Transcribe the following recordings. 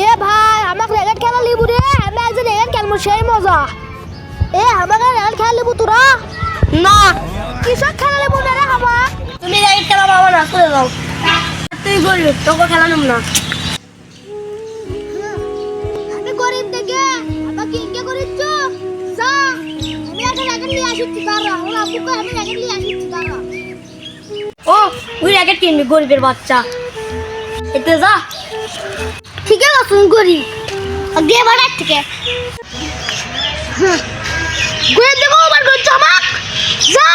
এ ভাই আমাকে রেগেট খেলা লিবু রে, আমি একজন রেগেট খেলবো সেই মজা। আমাকে রেগেট খেলা লিবু তোরা না, কিসব খেলা লিবু না রে হামা? তুমি রেগেট খেলা বাবা না করে দাও, তুই গরিব তোকে খেলা নিব না। আমি গরিব দেখে আমাকে ইনকে করিচ্ছ যা, আমি একটা রেগেট নিয়ে আসিচ্ছি তারা, ওরা আপুকে আমি রেগেট নিয়ে আসিচ্ছি তারা। ও ওই রেগেট কিনবি গরিবের বাচ্চা, এতে যা। ঠিক আছে তুমি গরিব দিয়ে বাড়ার থেকে ঘুরে দেখো আমার ঘর চমাক যা,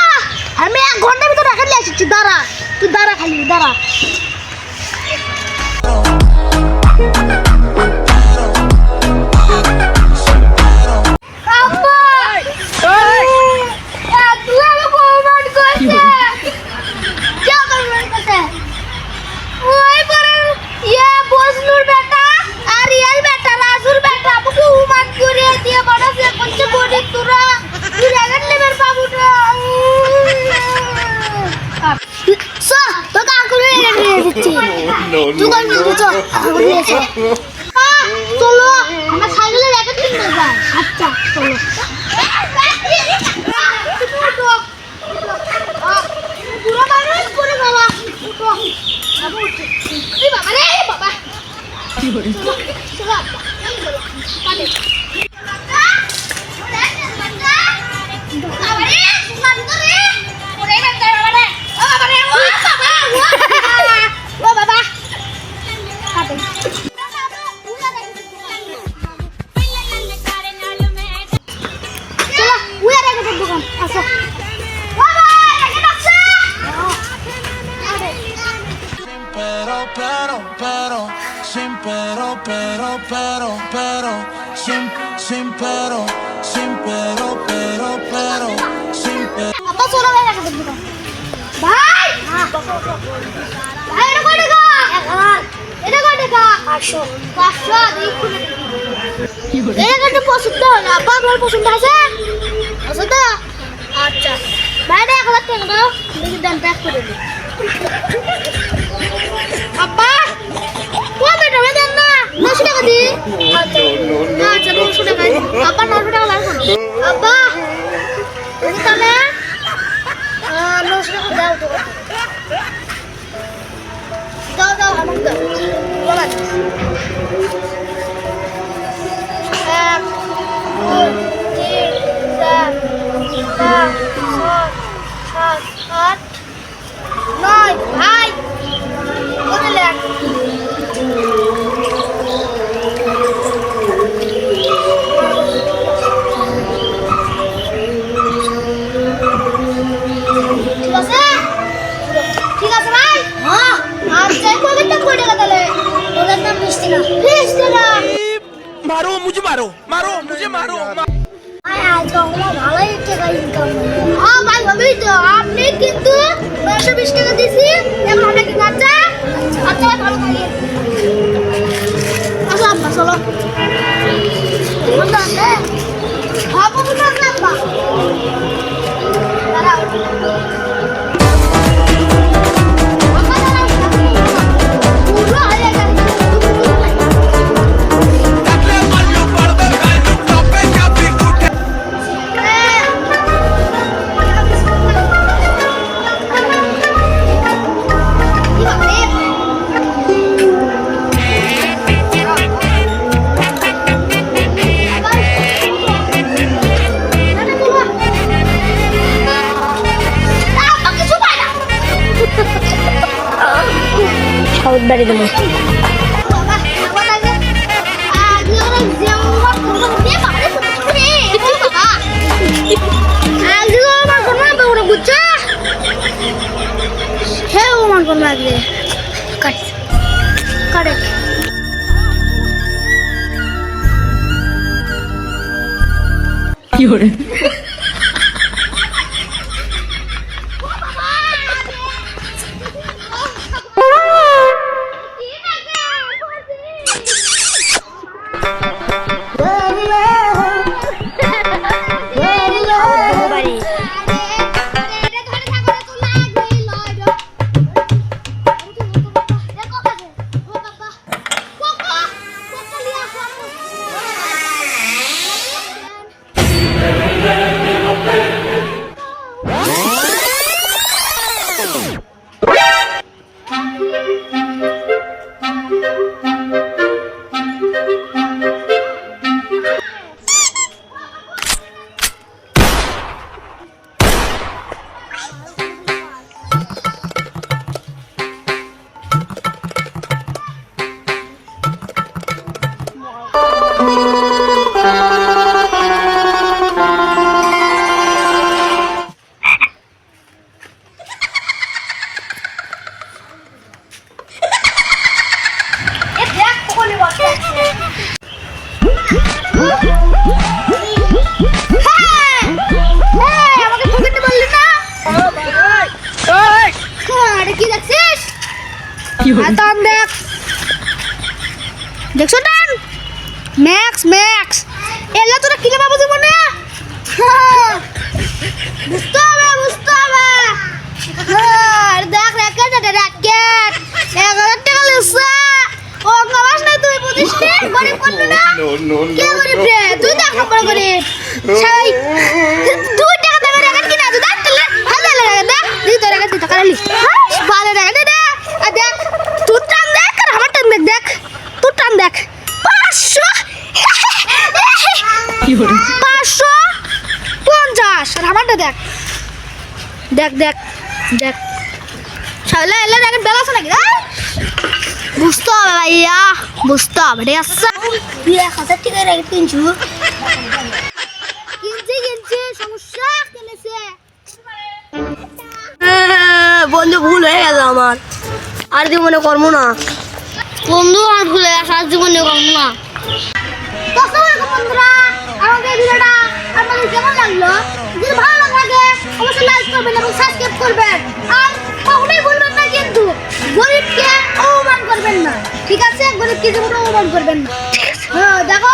আমি 1 ঘন্টার ভিতরে রেগেট নিয়ে আসিচ্ছি দাঁড়া, তুই দাঁড়া খালি দাঁড়া। চলো আমার সাইকেলে রেখে কিনতে যাই। আচ্ছা চলো পুরো মানুষ করে বাবা বাবা রে বাবা কি করে পছন্দ না আপনার পছন্দ আছে? আচ্ছা বাইরে 1 লাখ টাকা দাও, দেখি দাম প্যাক করে দিই। আব্বা কবে টাকা দেন না? 900 টাকা দিই। আচ্ছা 900 টাকা আব্বা 900 টাকা লাগবে। আব্বা তুমি তাহলে 900 টাকা দাও তো, দাও দাও আমাকে দাও বলা। 1 2 3 4 5 6 7 8 9 ভাই করে লেখ। ঠিক আছে ভাই। হ্যাঁ আচ্ছা কবে তো কই টাকা তাহলে ওদের নাম 20 টাকা। 20 টাকা मारो मुझे मारो मारो मुझे मारो। ভালোই টাকা ইনকাম। হ্যাঁ ভাই ভালোই তো, আপনি কিন্তু 920 টাকা দিছি এখন আমরা কি বাচ্চা। আচ্ছা ভাই ভালো থাকি। আসো আব্বা চলো বন্ধু আছে। হ্যাঁ বন্ধু আছে আব্বা দাঁড়াও। বাড়ি দেবো লাগলে কাটে কি করে। এ দেখ কোনে বসে আছে। হ্যাঁ, হ্যাঁ, আমাকে পকেটে বললি না? আরে কি দেখছিস? টান দেখ, দেখছো টান? ম্যাক্স ম্যাক্স এলা তোরা কিনে পাবো জীবনে? বুঝতে হবে বুঝতে হবে। আর দেখ র্যাকেট এটা র্যাকেট 1000 টাকা লেসা। ও কমাস না তুই বুঝিস না গরিব করবি না। কে গরিব রে তুই দেখ নম্বর গরিব সাই 2 টাকা দামের র্যাকেট কিনা তুই দেখ তাহলে হাজার টাকা দেখ তুই তোর র্যাকেট দিতে কালি ভালো র্যাকেট দে। আর দেখ তুই টান দেখ আর আমার টান দেখ দেখ তুই টান দেখ 500 550 আর আমারটা দেখ দেখ দেখ দেখ শালা এলা র্যাকেট বেলা আছে নাকি বুঝতে হবে ভাইয়া বুঝতে হবে রে আচ্ছা তুই 1000 টাকা র্যাকেট কিনছু কিনছি সমস্যা কিনেছে বন্ধু ভুল হয়ে গেল আমার, আর জীবনে করবো না। বন্ধু আর ভুলে আসার জীবনে করবো না। তো আসসালামু আলাইকুম বন্ধুরা, আমাদের ভিডিওটা আপনাদের কেমন লাগলো? যদি ভালো লাগে অবশ্যই লাইক করবেন এবং সাবস্ক্রাইব করবেন। আর কখনোই ভুলবেন না কিন্তু গরিবকে অপমান করবেন না, ঠিক আছে? গরিবকে জীবনে অপমান করবেন না। হ্যাঁ দেখো